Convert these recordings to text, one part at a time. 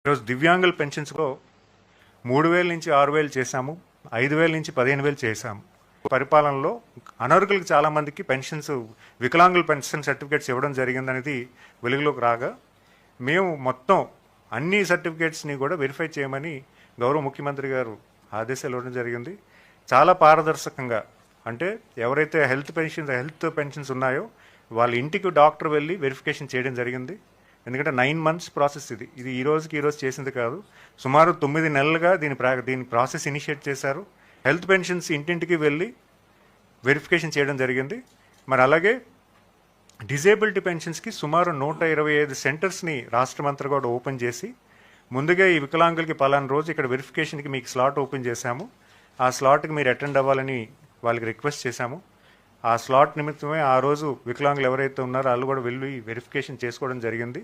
ఈరోజు దివ్యాంగుల పెన్షన్స్లో 3,000 నుంచి 6,000 చేశాము, 5,000 నుంచి 15,000 చేశాము. పరిపాలనలో అనర్హులకు చాలామందికి పెన్షన్స్, వికలాంగుల పెన్షన్ సర్టిఫికేట్స్ ఇవ్వడం జరిగిందనేది వెలుగులోకి రాగా మేము మొత్తం అన్ని సర్టిఫికేట్స్ని కూడా వెరిఫై చేయమని గౌరవ ముఖ్యమంత్రి గారు ఆదేశాలు ఇవ్వడం జరిగింది. చాలా పారదర్శకంగా, అంటే ఎవరైతే హెల్త్ పెన్షన్స్ ఉన్నాయో వాళ్ళ ఇంటికి డాక్టర్ వెళ్ళి వెరిఫికేషన్ చేయడం జరిగింది. ఎందుకంటే 9 months ప్రాసెస్ ఇది ఈ రోజు చేసింది కాదు. సుమారు 9 నెలలుగా దీని ప్రాసెస్ ఇనిషియేట్ చేశారు. హెల్త్ పెన్షన్స్ ఇంటింటికి వెళ్ళి వెరిఫికేషన్ చేయడం జరిగింది. మరి అలాగే డిజేబిలిటీ పెన్షన్స్కి సుమారు 125 సెంటర్స్ని రాష్ట్రమంతా కూడా ఓపెన్ చేసి, ముందుగా ఈ వికలాంగులకి పలానా రోజు ఇక్కడ వెరిఫికేషన్కి మీకు స్లాట్ ఓపెన్ చేశాము, ఆ స్లాట్కి మీరు అటెండ్ అవ్వాలని వాళ్ళకి రిక్వెస్ట్ చేశాము. ఆ స్లాట్ నిమిత్తమే ఆ రోజు వికలాంగులు ఎవరైతే ఉన్నారో వాళ్ళు కూడా వెళ్ళి వెరిఫికేషన్ చేసుకోవడం జరిగింది.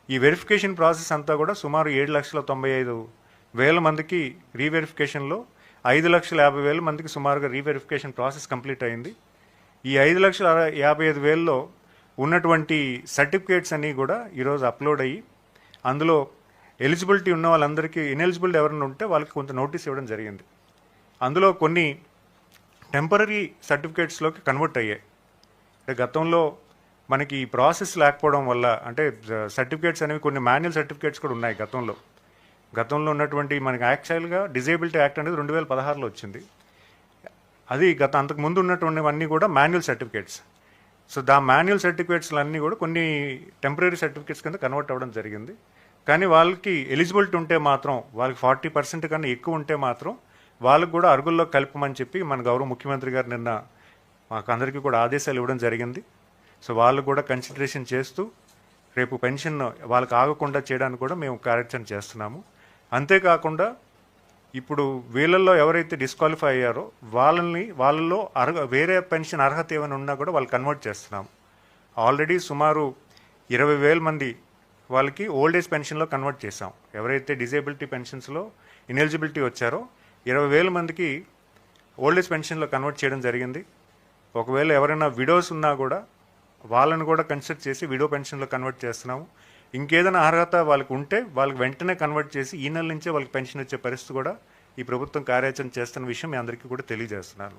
ఈ వెరిఫికేషన్ ప్రాసెస్ అంతా కూడా సుమారు 7,95,000 మందికి రీవెరిఫికేషన్లో 5,50,000 మందికి సుమారుగా రీవెరిఫికేషన్ ప్రాసెస్ కంప్లీట్ అయింది. ఈ 5,55,000లో ఉన్నటువంటి సర్టిఫికేట్స్ అన్నీ కూడా ఈరోజు అప్లోడ్ అయ్యి, అందులో ఎలిజిబిలిటీ ఉన్న వాళ్ళందరికీ, ఇన్ఎలిజిబిలిటీ ఎవరైనా ఉంటే వాళ్ళకి కొంత నోటీస్ ఇవ్వడం జరిగింది. అందులో కొన్ని టెంపరీ సర్టిఫికేట్స్లోకి కన్వర్ట్ అయ్యాయి. అంటే గతంలో మనకి ఈ ప్రాసెస్ లేకపోవడం వల్ల, అంటే సర్టిఫికేట్స్ అనేవి కొన్ని మాన్యువల్ సర్టిఫికేట్స్ కూడా ఉన్నాయి గతంలో ఉన్నటువంటి మనకి యాక్చువల్గా డిజేబిలిటీ యాక్ట్ అనేది 2016లో వచ్చింది. అది అంతకు ముందు ఉన్నటువంటివన్నీ కూడా మాన్యువల్ సర్టిఫికేట్స్. సో మాన్యువల్ సర్టిఫికేట్స్లు అన్నీ కూడా కొన్ని టెంపరీ సర్టిఫికేట్స్ కింద కన్వర్ట్ అవ్వడం జరిగింది. కానీ వాళ్ళకి ఎలిజిబిలిటీ ఉంటే మాత్రం, వాళ్ళకి 40% కన్నా ఎక్కువ ఉంటే మాత్రం వాళ్ళకు కూడా అరుగుల్లో కలపమని చెప్పి మన గౌరవ ముఖ్యమంత్రి గారు నిన్న మాకు అందరికీ కూడా ఆదేశాలు ఇవ్వడం జరిగింది. సో వాళ్ళు కూడా కన్సిడరేషన్ చేస్తూ రేపు పెన్షన్ వాళ్ళకి ఆగకుండా చేయడానికి కూడా మేము కార్యాచరణ చేస్తున్నాము. అంతేకాకుండా ఇప్పుడు వీళ్ళల్లో ఎవరైతే డిస్క్వాలిఫై అయ్యారో వాళ్ళల్లో వేరే పెన్షన్ అర్హత ఏమైనా ఉన్నా కూడా వాళ్ళు కన్వర్ట్ చేస్తున్నాము. ఆల్రెడీ సుమారు 20,000 మంది వాళ్ళకి ఓల్డ్ ఏజ్ పెన్షన్లో కన్వర్ట్ చేసాం. ఎవరైతే డిజేబిలిటీ పెన్షన్స్లో ఇనెలిజిబిలిటీ వచ్చారో 20,000 మందికి ఓల్డ్ ఏజ్ పెన్షన్లో కన్వర్ట్ చేయడం జరిగింది. ఒకవేళ ఎవరైనా విడోస్ ఉన్నా కూడా వాళ్ళని కూడా కన్సిడర్ చేసి విడో పెన్షన్లో కన్వర్ట్ చేస్తున్నాము. ఇంకేదైనా అర్హత వాళ్ళకి ఉంటే వాళ్ళకి వెంటనే కన్వర్ట్ చేసి ఈ నెల నుంచే వాళ్ళకి పెన్షన్ వచ్చే పరిస్థితి కూడా ఈ ప్రభుత్వం కార్యాచరణ చేస్తున్న విషయం మీ అందరికీ కూడా తెలియజేస్తున్నాను.